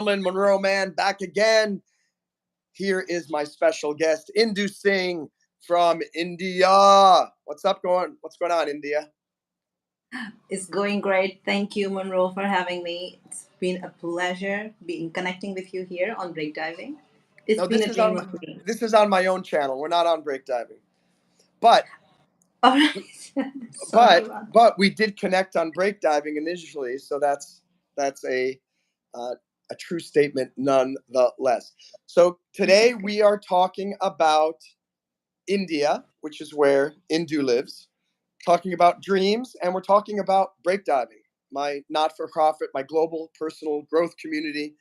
MonroeMann back again. Here is my special guest, Indu Singh from India. What's going on, India? It's going great. Thank you, Monroe, for having me. It's been a pleasure being connecting with you here on break diving. It's No, been this a is dream on of me. this is on my own channel. We're not on break diving. But All right. Sorry but about but we did connect on break diving initially, so that's uh, a true statement nonetheless. So today that. we are talking about India, which is where Indu lives, talking about dreams, and we're talking about breakdiving, my not-for-profit, my global personal growth community.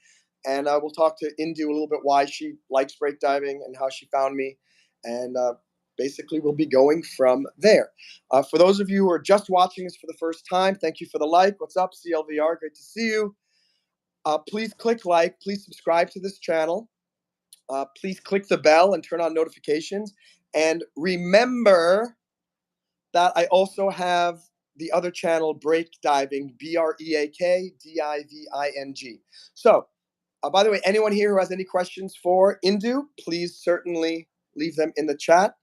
And we'll talk to Indu a little bit why she likes breakdiving and how she found me. And basically, we'll be going from there. For those of you who are just watching this for the first time, thank you for the like. What's up, CLVR? Great to see you. Please click like. Please subscribe to this channel. Please click the bell and turn on notifications. And remember that I also have the other channel, Break Diving, BreakDiving. So, by the way, anyone here who has any questions for Indu, please certainly leave them in the chat.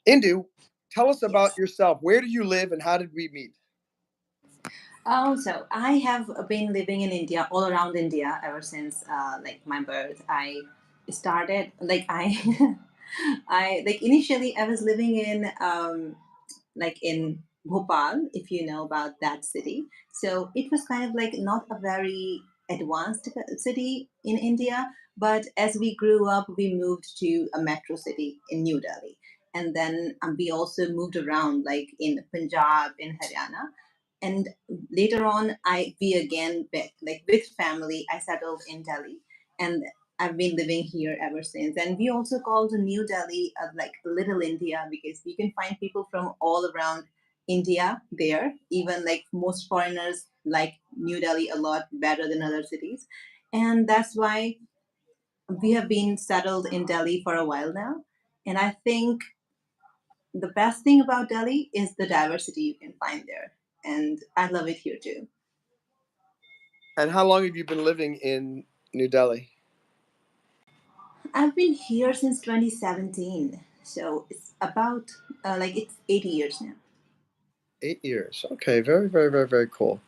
Indu, tell us about Yes. yourself. Where do you live and how did we meet? So I have been living in India, all around India, ever since like my birth. I started like I, I like initially I was living in like in Bhopal, if you know about that city. So it was kind of like not a very advanced city in India, but as we grew up, we moved to a metro city in New Delhi. And then we also moved around, like in Punjab, in Haryana. And later on, we again, like with family, I settled in Delhi. And I've been living here ever since. And we also call the New Delhi like Little India because you can find people from all around India there. Even like most foreigners like New Delhi a lot better than other cities. And that's why we have been settled in Delhi for a while now. And I think the best thing about Delhi is the diversity you can find there. And I love it here too. And how long have you been living in New Delhi? I've been here since 2017. So it's about like it's 80 years now. 8 years. Okay, very, very, very, very cool.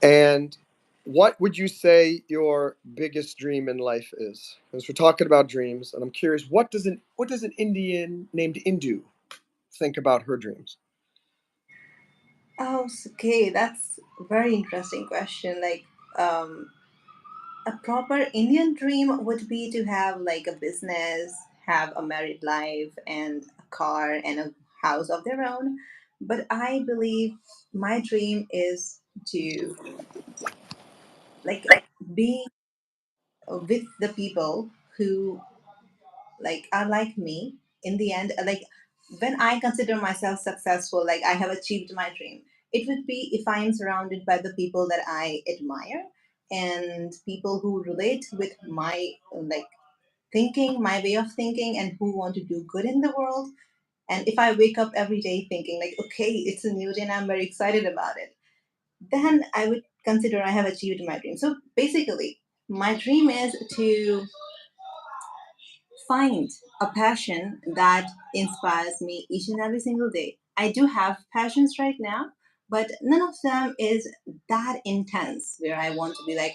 And what would you say your biggest dream in life is? Because we're talking about dreams, and I'm curious, what does an Indian named Indu think about her dreams? Oh, okay. That's a very interesting question. Um, a proper Indian dream would be to have like a business, have a married life, and a car and a house of their own. But I believe my dream is to like be with the people who like are like me in the end. Like when I consider myself successful, like I have achieved my dream, it would be if I am surrounded by the people that I admire and people who relate with my like thinking, my way of thinking, and who want to do good in the world. And if I wake up every day thinking like, okay, it's a new day and I'm very excited about it, then I would consider I have achieved my dream. So basically my dream is to find a passion that inspires me each and every single day. I do have passions right now, but none of them is that intense where I want to be like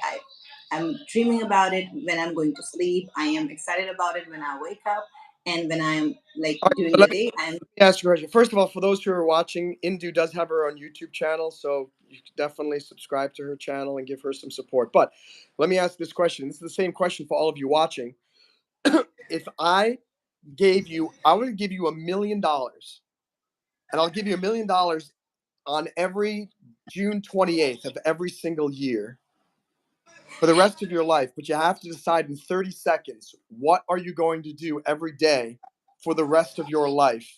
I'm dreaming about it when I'm going to sleep. I am excited about it when I wake up, and when I'm like All right, during but the day, I'm let me ask you a question. First of all, for those who are watching, Indu does have her own YouTube channel, so you should definitely subscribe to her channel and give her some support. But let me ask this question. This is the same question for all of you watching. If I want to give you $1 million, and I'll give you $1 million on every June 28th of every single year for the rest of your life, but you have to decide in 30 seconds what are you going to do every day for the rest of your life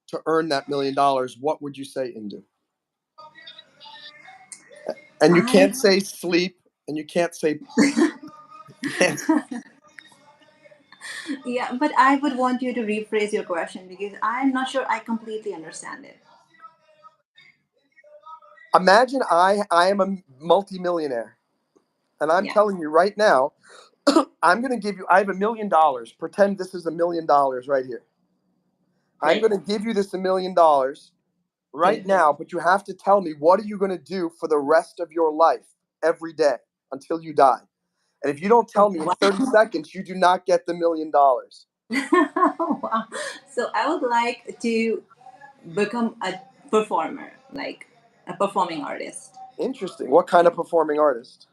to earn that $1 million, what would you say, Indu? And you I can't say sleep, and you can't say you can't. yeah, but I would want you to rephrase your question because I'm not sure I completely understand it. Imagine I am a multimillionaire, And I'm Yeah. telling you right now, I'm going to give you, I have $1 million. Pretend this is $1 million right here. I'm Great. going to give you this $1 million right Good. now, but you have to tell me, what are you going to do for the rest of your life every day until you die? And if you don't tell me in Wow. 30 seconds, you do not get the $1 million. Wow. So I would like to become a performer, like a performing artist. Interesting. What kind of performing artist?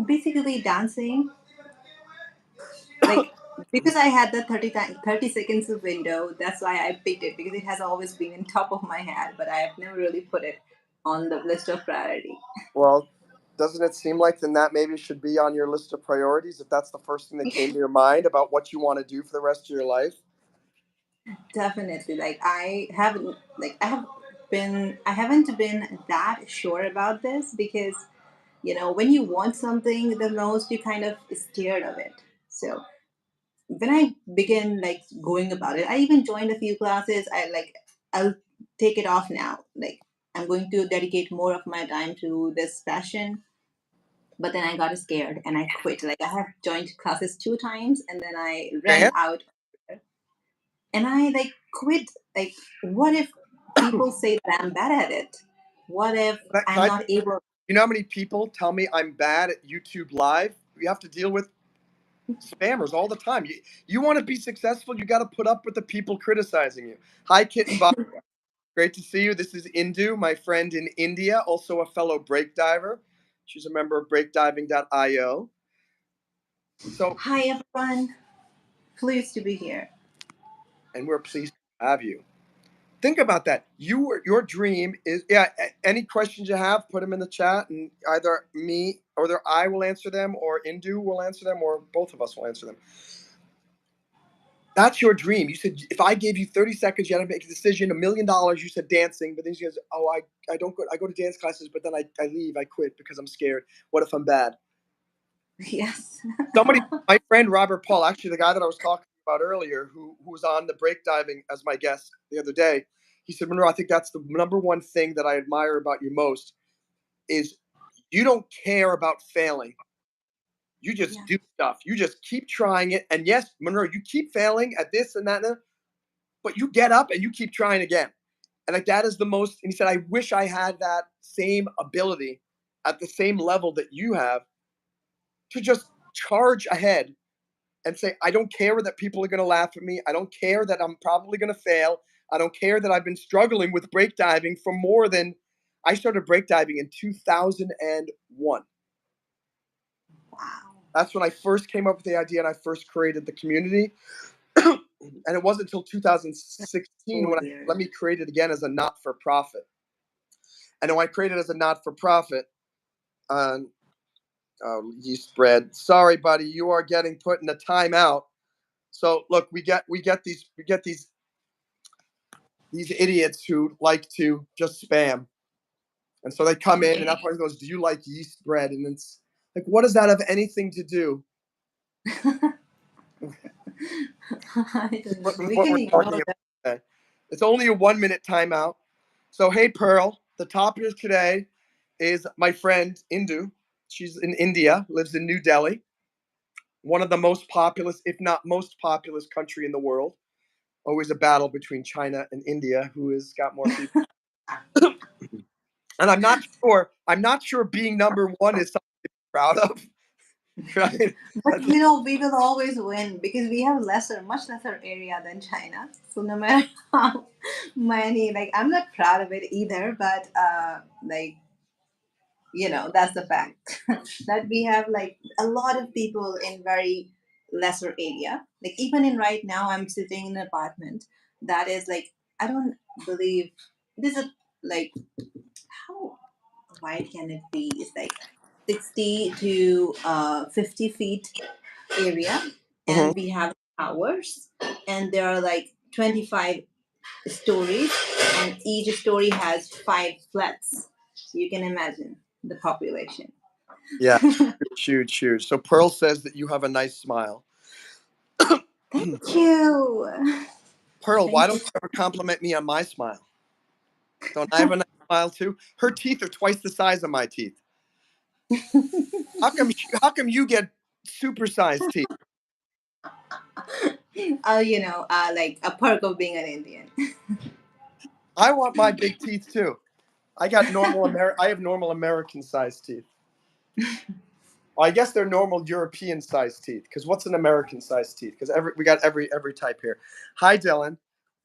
Basically dancing, like because I had the 30 seconds of window, that's why I picked it, because it has always been in top of my head, but I have never really put it on the list of priority. Well, doesn't it seem like then that maybe should be on your list of priorities if that's the first thing that came to your mind about what you want to do for the rest of your life? Definitely. Like I haven't been that sure about this, because when you want something the most, you kind of scared of it. So when I began like going about it, I even joined a few classes. I'll take it off now. Like I'm going to dedicate more of my time to this passion. But then I got scared and I quit. Like I have joined classes 2 times and then I ran Dan? out, and I like quit. Like, what if people say that I'm bad at it? What if Can I'm I, not able? you know how many people tell me I'm bad at YouTube Live? You have to deal with spammers all the time. You want to be successful, you got to put up with the people criticizing you. Hi, Kitten Bob. Great to see you. This is Indu, my friend in India, also a fellow break diver. She's a member of breakdiving.io. So, Hi everyone, pleased to be here. and we're pleased to have you. Think about that. Your dream is, yeah. Any questions you have, put them in the chat, and either me or I will answer them, or Indu will answer them, or both of us will answer them. That's your dream. You said if I gave you 30 seconds, you had to make a decision. $1 million. You said dancing, but then you guys, oh, I don't go. I go to dance classes, but then I leave. I quit because I'm scared. What if I'm bad? Yes. Somebody, my friend Robert Paul, actually the guy that I was talking about earlier, who was on the breakdiving as my guest the other day, he said, Monroe, I think that's the number one thing that I admire about you most is you don't care about failing. You just Yeah. do stuff. You just keep trying it. And yes, Monroe, you keep failing at this and that, but you get up and you keep trying again. And like that is the most. And he said, I wish I had that same ability at the same level that you have to just charge ahead and say, I don't care that people are going to laugh at me. I don't care that I'm probably going to fail. I don't care that I've been struggling with breakdiving for more than I started breakdiving in 2001. Wow. That's when I first came up with the idea and I first created the community. And it wasn't until 2016 Oh when dear. let me create it again as a not for profit. And when I created it as a not for profit, um, yeast bread. Sorry, buddy, you are getting put in a timeout. So look, we get these idiots who like to just spam. And so they come in and that person goes, do you like yeast bread? And it's like, what does that have anything to do I with don't know. We what can we're ignore talking about that. today? It's only a 1 minute timeout. So, hey, Pearl, the topic of today is my friend Indu. She's in India, lives in New Delhi, one of the most populous, if not most populous country in the world. Always a battle between China and India, who has got more people. And I'm not sure being number one is something to be proud of. Right? But we will always win because we have much lesser area than China. So no matter how many, like I'm not proud of it either, but like that's the fact that we have like a lot of people in very lesser area. Like even in right now, I'm sitting in an apartment that is like, I don't believe this is like, how wide can it be? It's like 60 to 50 feet area, Mhm. and we have towers, and there are like 25 stories, and each story has 5 flats. So you can imagine the population. Yeah, huge, huge. So Pearl says that you have a nice smile. Thank you. Pearl, why Thank don't you. you ever compliment me on my smile? Don't I have a nice smile too? Her teeth are twice the size of my teeth. How come you get supersized teeth? Like a perk of being an Indian. I want my big teeth too. I have normal American sized teeth. Well, I guess they're normal European sized teeth. Because what's an American sized teeth? Because we got every type here. Hi, Dylan.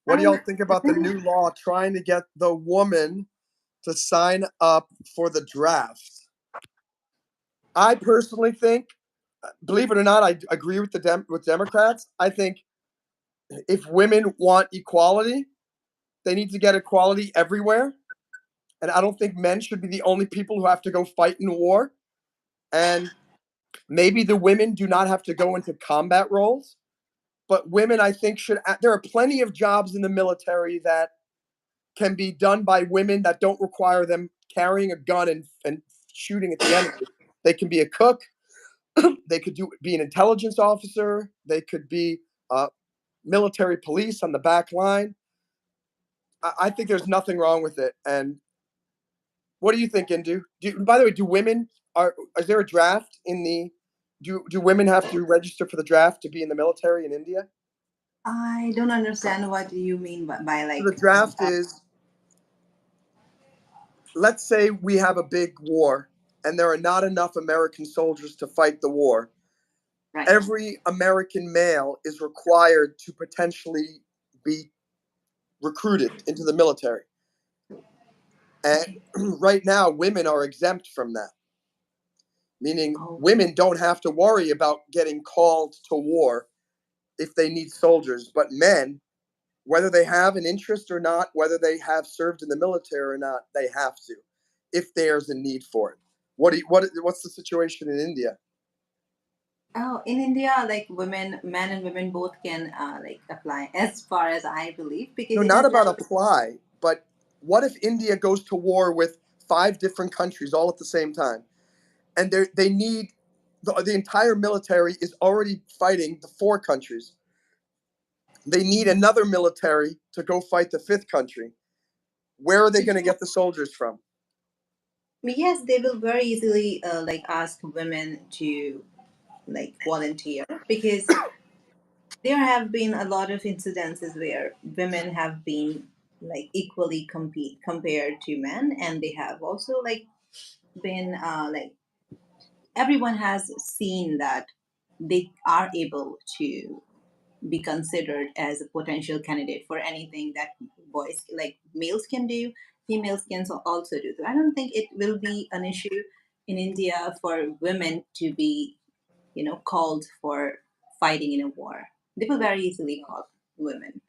What do y'all Um, think about the new law trying to get the woman to sign up for the draft? I personally think, believe it or not, I agree with with Democrats. I think if women want equality, they need to get equality everywhere. And I don't think men should be the only people who have to go fight in war. And maybe the women do not have to go into combat roles, but women, I think, should. There are plenty of jobs in the military that can be done by women that don't require them carrying a gun and shooting at the enemy. They can be a cook. They could be an intelligence officer. They could be military police on the back line. I think there's nothing wrong with it. And what do you think, Indu? By the way, do women is there a draft in the? Do women have to register for the draft to be in the military in India? I don't understand what you mean by So the like, draft is, let's say we have a big war and there are not enough American soldiers to fight the war. right. Every American male is required to potentially be recruited into the military. And Okay. right now, women are exempt from that, meaning Oh, women don't have to worry about getting called to war if they need soldiers. But men, whether they have an interest or not, whether they have served in the military or not, they have to, if there's a need for it. What's the situation in India? oh, in India, like women, men and women both can like apply, as far as I believe, because No, it not has about never. apply, but what if India goes to war with 5 different countries all at the same time, and they need the entire military is already fighting the 4 countries. They need another military to go fight the fifth country. Where are they going to Yeah. get the soldiers from? Yes, they will very easily like ask women to like volunteer, because there have been a lot of incidences where women have been like equally compete compared to men, and they have also like been like, everyone has seen that they are able to be considered as a potential candidate for anything that boys like males can do, females can also do. So I don't think it will be an issue in India for women to be, called for fighting in a war. They will very easily call women.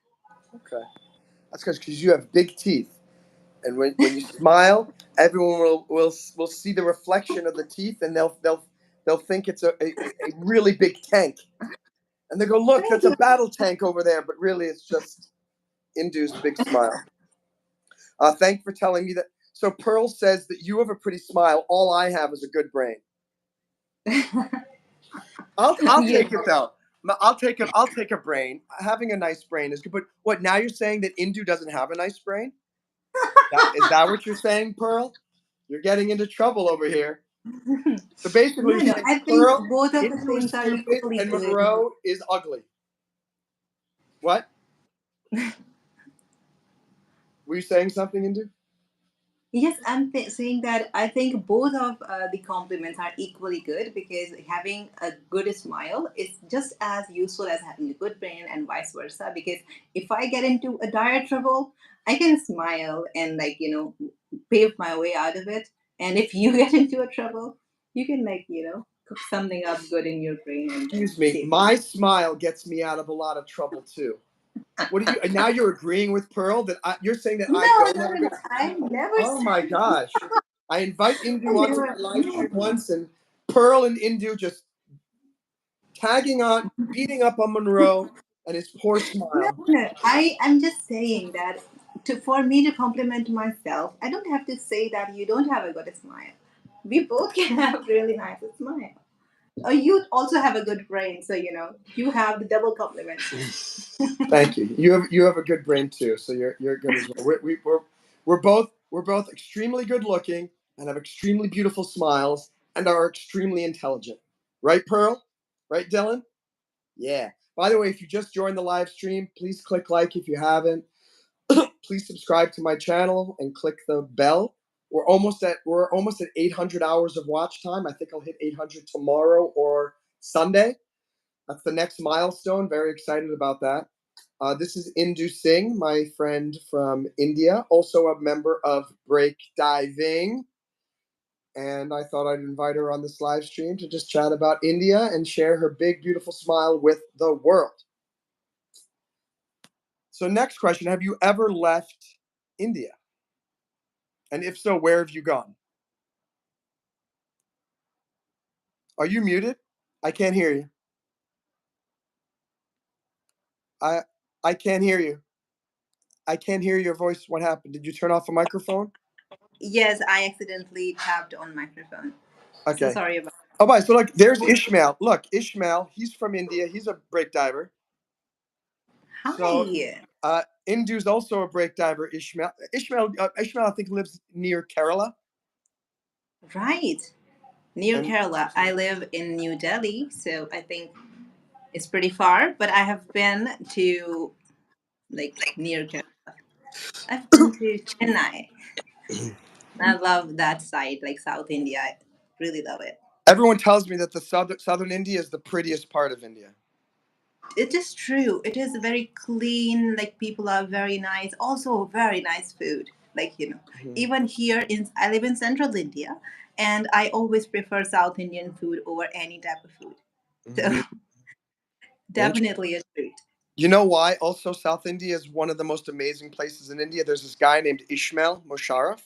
Okay, that's because you have big teeth, and when you smile, everyone will see the reflection of the teeth, and they'll think it's a really big tank, and they go, look, Thank that's a you. battle tank over there, but really it's just Indu's big smile. Thank you for telling me that. So Pearl says that you have a pretty smile. All I have is a good brain. I'll You take it though. I'll take it. I'll take a brain. Having a nice brain is good. But what now? You're saying that Indu doesn't have a nice brain? Is that what you're saying, Pearl? You're getting into trouble over here. So basically, No, you're no. saying I think Pearl, both of the Indu is things are stupid equally and good. Monroe is ugly. What? Were you saying something, Indu? Yes, I'm saying that I think both of the compliments are equally good, because having a good smile is just as useful as having a good brain, and vice versa. Because if I get into a dire trouble, I can smile and like, pave my way out of it. And if you get into a trouble, you can like, cook something up good in your brain and then Excuse me. save My yourself. smile gets me out of a lot of trouble too. What do you? Now you're agreeing with Pearl that you're saying that I No, don't no, have a no, no. good. I never Oh my said. gosh! I invite Indu I onto my never. live No. stream once, and Pearl and Indu just tagging on, beating up on Monroe and his poor No, smile. no. I'm just saying that for me to compliment myself, I don't have to say that you don't have a good smile. We both can have really nice smile. You also have a good brain, so you have the double compliment. Thank you. You have a good brain too, so you're good as well. We're both extremely good looking and have extremely beautiful smiles, and are extremely intelligent. Right, Pearl? Right, Dylan? Yeah. By the way, if you just joined the live stream, please click like if you haven't. Please subscribe to my channel and click the bell. We're almost at 800 hours of watch time. I think I'll hit 800 tomorrow or Sunday. That's the next milestone. Very excited about that. This is Indu Singh, my friend from India, also a member of Break Diving. And I thought I'd invite her on this live stream to just chat about India and share her big, beautiful smile with the world. So, next question: have you ever left India? And if so, where have you gone? Are you muted? I can't hear you. I I can't hear you. I can't hear your voice. What happened? Did you turn off a microphone? Yes, I accidentally tapped on microphone. So Okay. sorry about. Oh, bye. So look, there's Ishmael. Look, Ishmael. He's from India. He's a break diver. So, Hi. Indu's also a break diver. Ishmael, I think lives near Kerala. Right. Near And Kerala. I live in New Delhi, so I think it's pretty far, but I have been to like near Kerala. I've been to Chennai. I love that side, like South India. I really love it. everyone tells me that the southern India is the prettiest part of India. It is true. It is very clean. Like people are very nice. Also, very nice food. Like Mhm. even here in I live in Central India, and I always prefer South Indian food over any type of food. So Mhm. definitely a treat. You know why? Also, South India is one of the most amazing places in India. There's this guy named Ishmael Mosharraf,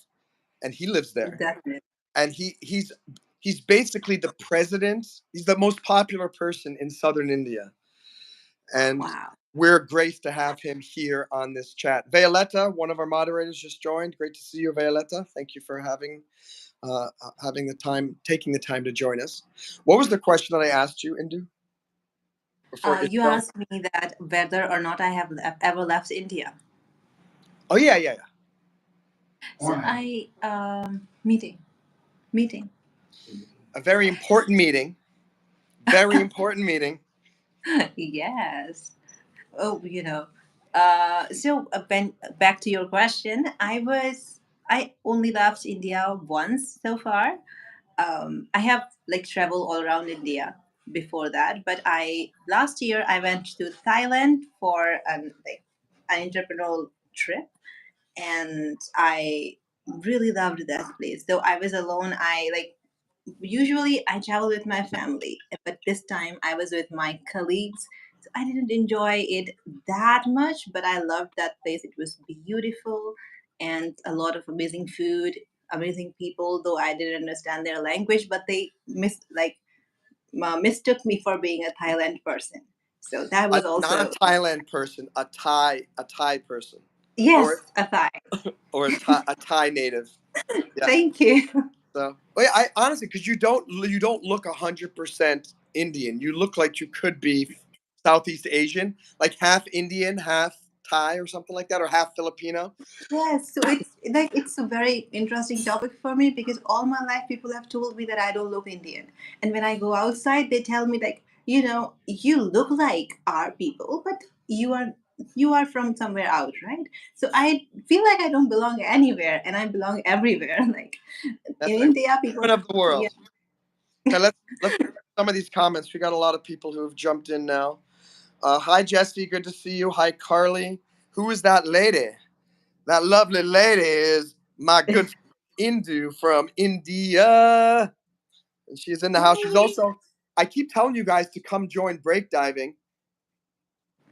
and he lives there. Definitely. And he's basically the president. He's the most popular person in southern India, and Wow. we're great to have him here on this chat. Violetta, one of our moderators, just joined. Great to see you, Violetta. Thank you for taking the time to join us. What was the question that I asked you, Indu, before You Ishmael? asked me that whether or not I have ever left India. Oh yeah, yeah, yeah. So I meeting. A very important meeting. Very important meeting. Yes. Oh, so back to your question, I only left India once so far. I have like traveled all around India before that, but I last year I went to Thailand for an entrepreneurial trip, and I really loved that place. Though I was alone, I like usually I travel with my family, but this time I was with my colleagues. So I didn't enjoy it that much, but I loved that place. It was beautiful and a lot of amazing food, amazing people. Though I didn't understand their language, but they mistook me for being a Thailand person. So that was Not a also Thailand person, a Thai person, or yes, a Thai. a Thai native. Yeah. Thank you. So, well, yeah, I honestly, because you don't look 100% Indian. You look like you could be Southeast Asian, like half Indian, half Thai, or something like that, or half Filipino. Yes, so it's a very interesting topic for me because all my life people have told me that I don't look Indian. And when I go outside, they tell me like, you look like our people, but you are from somewhere out, right? So I feel like I don't belong anywhere and I belong everywhere. Like That's in right. India, people Women of the yeah. world. Okay, let's look at some of these comments. We got a lot of people who have jumped in now. Hi Jesse, good to see you. Hi Carly. Who is that lady? That lovely lady is my good friend Indu from India. And she's in the house. She's also, I keep telling you guys to come join breakdiving.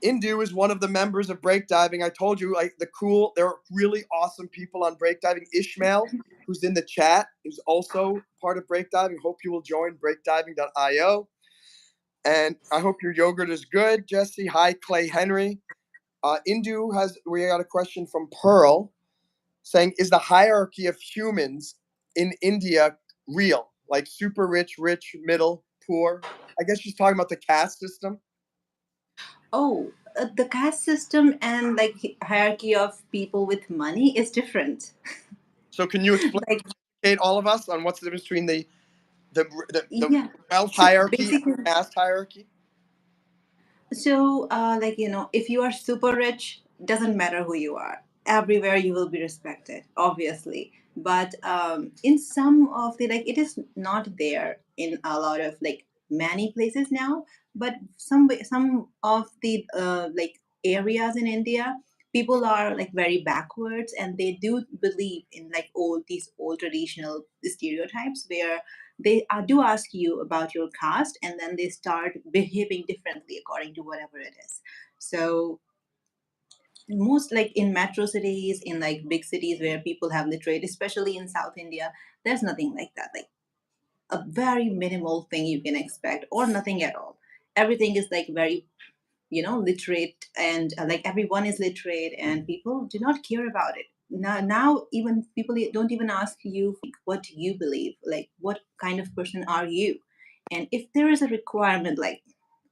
Indu is one of the members of breakdiving. I told you, like there are really awesome people on breakdiving. Ishmael, who's in the chat, is also part of breakdiving. Hope you will join breakdiving.io. And I hope your yogurt is good, Jesse. Hi, Clay Henry. We got a question from Pearl saying, is the hierarchy of humans in India real? Like super rich, rich, middle, poor? I guess she's talking about the caste system. Oh, the caste system and like hierarchy of people with money is different. So can you explain, Like educate all of us on what's the difference between the The Yeah. wealth So hierarchy and basically, caste hierarchy. so, like, if you are super rich, doesn't matter who you are. Everywhere you will be respected, obviously. But in some of the, like, it is not there in a lot of, like, many places now. But some of the like areas in India, people are like very backwards, and they do believe in like old traditional stereotypes where they do ask you about your caste, and then they start behaving differently according to whatever it is. So most, like, in metro cities, in like big cities where people have literate, especially in South India, there's nothing like that. Like, a very minimal thing you can expect, or nothing at all. Everything is like very, literate, and like everyone is literate, and people do not care about it. Now even people don't even ask you what you believe, like what kind of person are you. And if there is a requirement, like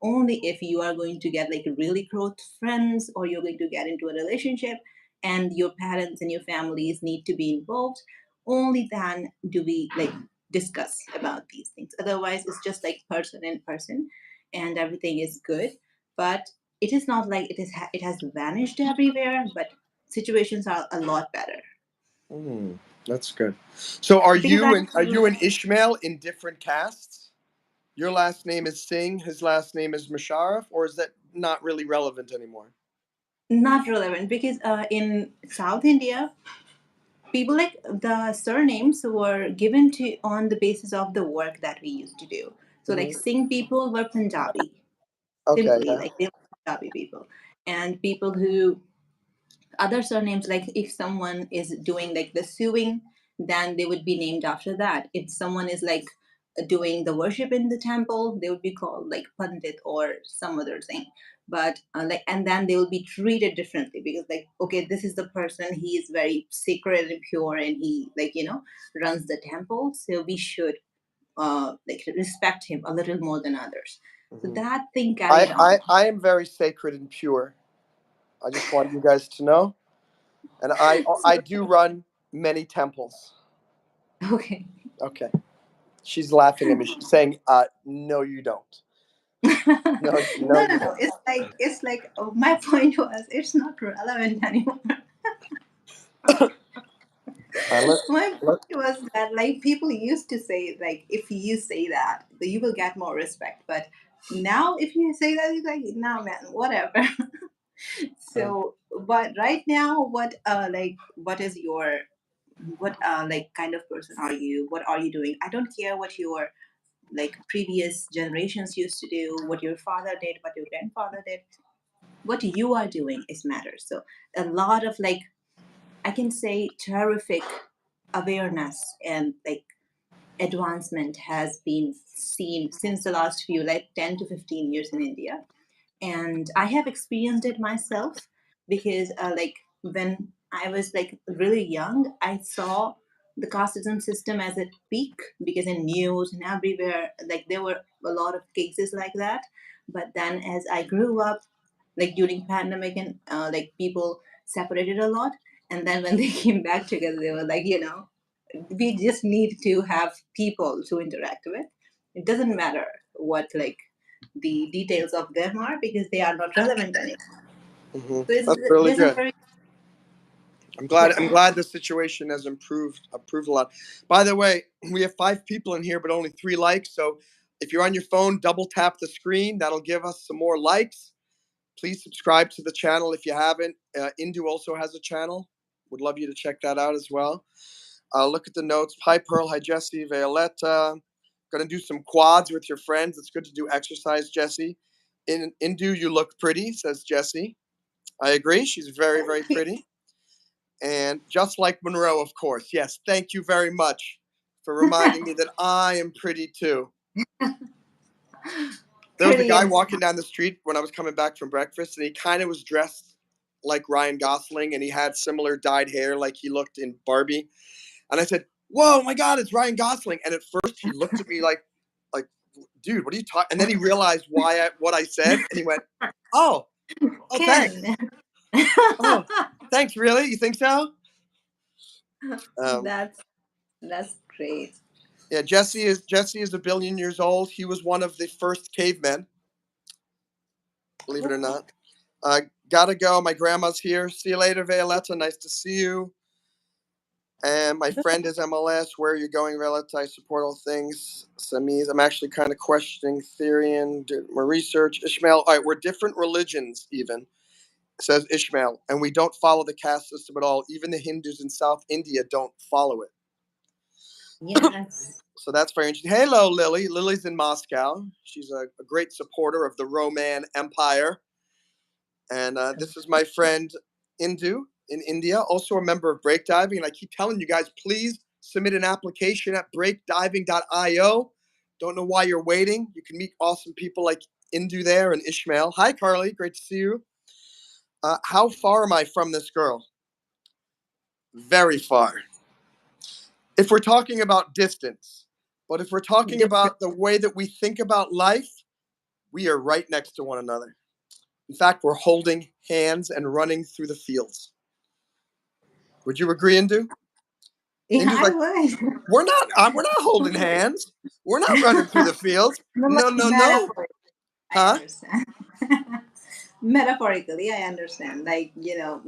only if you are going to get like really close friends, or you're going to get into a relationship and your parents and your families need to be involved, only then do we like discuss about these things. Otherwise it's just like person in person, and everything is good. But it is not like it has vanished everywhere, but situations are a lot better. Mm, that's good. So Because I are feel you and Ishmael in different castes? Your last name is Singh, his last name is Musharraf, or is that not really relevant anymore? not relevant, because in South India, people, like, the surnames were given to on the basis of the work that we used to do. So like Hmm. Singh people were Punjabi, Okay, simply, yeah. like they were Punjabi people. And people who, other surnames, like if someone is doing like the sewing, then they would be named after that. If someone is like doing the worship in the temple, they would be called like pandit or some other thing. But like, and then they will be treated differently, because like, okay, this is the person, he is very sacred and pure, and he, like, runs the temple, so we should like respect him a little more than others. So Hmm. that thing carried on. I am very sacred and pure. I just want you guys to know, and I So, do run many temples. okay. Okay, she's laughing at me. She's saying, "No, you don't. No, no, No, you no, no. don't." It's like my point was it's not relevant anymore. Let, My let, point was that like people used to say, like, if you say that, then you will get more respect. But now if you say that, it's like, nah, man, whatever. uh, So, but right now, what is your, what like kind of person are you? What are you doing? I don't care what your like previous generations used to do, what your father did, what your grandfather did. What you are doing is matters. So a lot of, like, I can say, terrific awareness and like advancement has been seen since the last few, like, 10 to 15 years in India. And I have experienced it myself, because like when I was like really young, I saw the casteism system as a peak, because in news and everywhere, like, there were a lot of cases like that. But then as I grew up, like during pandemic, and like people separated a lot, and then when they came back together, they were like, we just need to have people to interact with. It doesn't matter what, like, the details of them are, because they are not relevant anymore. hmm. So That's really there's a good. very, I'm glad. yeah. I'm glad the situation has improved a lot. By the way, we have 5 people in here, but only 3 likes. So if you're on your phone, double tap the screen. That'll give us some more likes. Please subscribe to the channel if you haven't. Indu also has a channel. Would love you to check that out as well. Look at the notes. Hi Pearl. Hi Jesse. Violetta. Gonna do some quads with your friends. It's good to do exercise, Jesse. In Indu, you look pretty, says Jesse. I agree. She's very, very pretty. And just like Monroe, of course. Yes, thank you very much for reminding me that I am pretty too. There was a Pretty guy and walking down the street when I was coming back from breakfast, and he kind of was dressed like Ryan Gosling, and he had similar dyed hair like he looked in Barbie. And I said, "Whoa, my God, it's Ryan Gosling!" And at first, he looked at me like, "Dude, what are you talking?" And then he realized what I said, and he went, "Oh, oh, thanks, Ken. oh, thanks, really? You think so?" Um, that's that's great. Yeah, Jesse is a billion years old. He was one of the first cavemen, believe it or Cool. not. Gotta go. My grandma's here. See you later, Violetta. Nice to see you. And my friend is MLS. Where are you going, Violetta? I support all things Samiz. I'm actually kind of questioning theory and do more research. Ishmael, all right, we're different religions, even, says Ishmael, and we don't follow the caste system at all. Even the Hindus in South India don't follow it. Yes. So that's very interesting. Hello, Lily. Lily's in Moscow. She's a great supporter of the RoMann Empire. And this is my friend Indu in India, also a member of Breakdiving. And I keep telling you guys, please submit an application at breakdiving.io. Don't know why you're waiting. You can meet awesome people like Indu there and Ishmael. Hi, Carly. Great to see you. How far am I from this girl? Very far. If we're talking about distance, but if we're talking Different. about the way that we think about life, we are right next to one another. In fact, we're holding hands and running through the fields. Would you agree, Indu? Yeah, Indu's I like, would. we're not holding hands. We're not running through the fields. No, No, like no, no. metaphorically, I Huh? understand. Metaphorically, I understand. Like,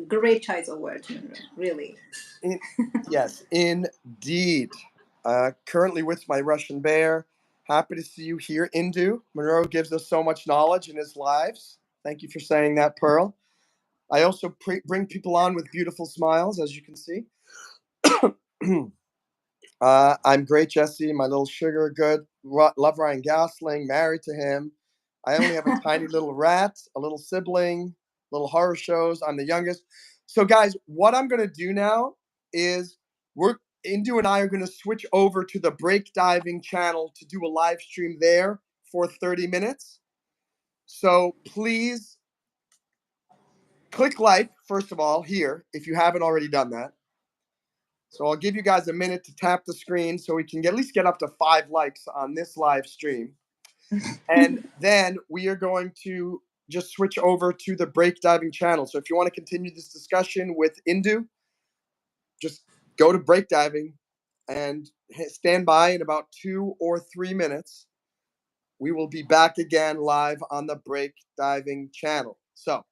great choice of words, Monroe. Really. In, yes, indeed. Currently with my Russian bear. Happy to see you here, Indu. Monroe gives us so much knowledge in his lives. Thank you for saying that, Pearl. I also bring people on with beautiful smiles, as you can see. I'm great, Jesse. My little sugar, good. Love Ryan Gosling. Married to him. I only have a tiny little rat, a little sibling, little horror shows. I'm the youngest. So, guys, what I'm going to do now is Indu and I are going to switch over to the break diving channel to do a live stream there for 30 minutes. So please click like, first of all, here, if you haven't already done that. So I'll give you guys a minute to tap the screen so we can at least get up to 5 likes on this live stream. And then we are going to just switch over to the break diving channel. So if you want to continue this discussion with Indu, just go to break diving and stand by in about 2 or 3 minutes. We will be back again live on the break diving channel. So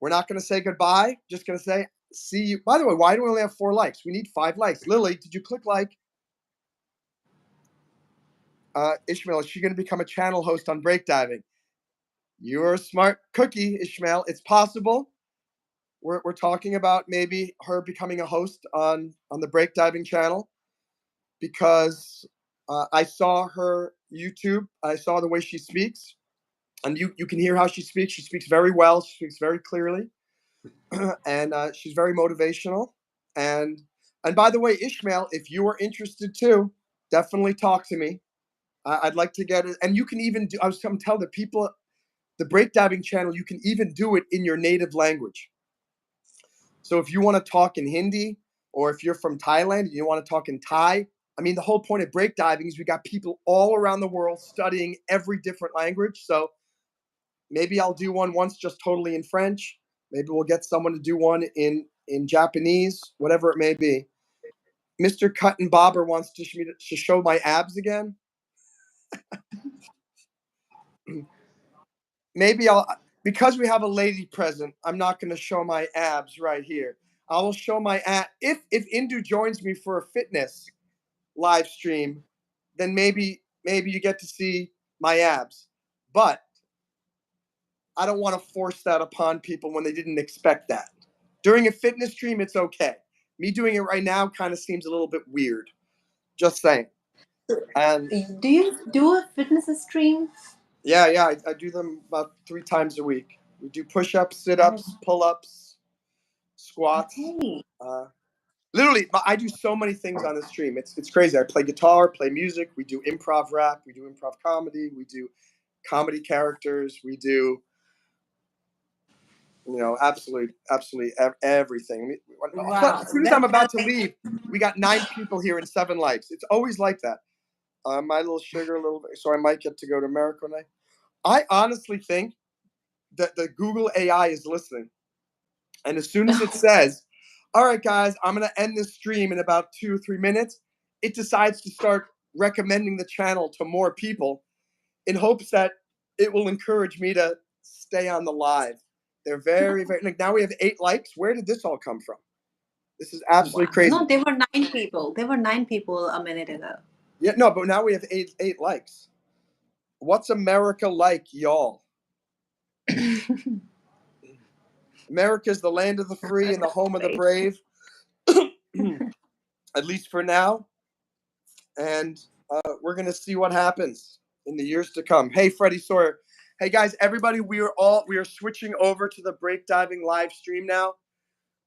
we're not going to say goodbye, just going to say see you. By the way, why do we only have 4 likes? We need 5 likes. Lily, did you click like? Ishmael, is she going to become a channel host on breakdiving? You're a smart cookie, Ishmael. It's possible. We're talking about maybe her becoming a host on the breakdiving channel because I saw her YouTube. I saw the way she speaks, and you can hear how she speaks. She speaks very well. She speaks very clearly, and she's very motivational. And and by the way, Ishmael, if you are interested too, definitely talk to me. I'd like to get it, and you can even do. I was going to tell the people, the breakdiving channel, you can even do it in your native language. So if you want to talk in Hindi, or if you're from Thailand and you want to talk in Thai, I mean, the whole point of breakdiving is we got people all around the world studying every different language. So maybe I'll do one once just totally in French. Maybe we'll get someone to do one in Japanese, whatever it may be. Mr. Cut and Bobber wants to show my abs again. Maybe I'll, because we have a lady present, I'm not going to show my abs right here. I will show my ab. If Indu joins me for a fitness live stream, then maybe you get to see my abs. But I don't want to force that upon people when they didn't expect that. During a fitness stream, it's okay. Me doing it right now kind of seems a little bit weird. Just saying. And Do you do a fitness stream? yeah, I do them about 3 times a week. We do push-ups, Oh, sit-ups, pull-ups, squats. okay. Uh, Literally, I do so many things on the stream. It's crazy. I play guitar, play music. We do improv rap. We do improv comedy. We do comedy characters. We do absolutely everything. Wow, As soon as I'm that about sounds to like leave, we got 9 people here and 7 likes. It's always like that. My little sugar, so I might get to go to America one day. I honestly think that the Google AI is listening. And as soon as it says, all right, guys, I'm going to end this stream in about 2 or 3 minutes, it decides to start recommending the channel to more people in hopes that it will encourage me to stay on the live. They're very, very, like, now we have 8 likes. Where did this all come from? This is absolutely Wow. crazy. No, there were 9 people. There were 9 people a minute ago. Yeah, no, but now we have 8 likes. What's America like, y'all? America's the land of the free and the home of the brave. At least for now. And we're gonna see what happens in the years to come. Hey, Freddie Sawyer. Hey guys, everybody, we are switching over to the break diving live stream now.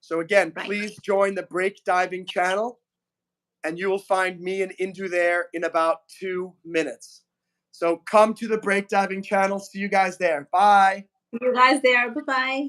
So again, please join the break diving channel, and you will find me and Indu there in about 2 minutes. So come to the break diving channel. See you guys there. Bye. See you guys there. Bye bye.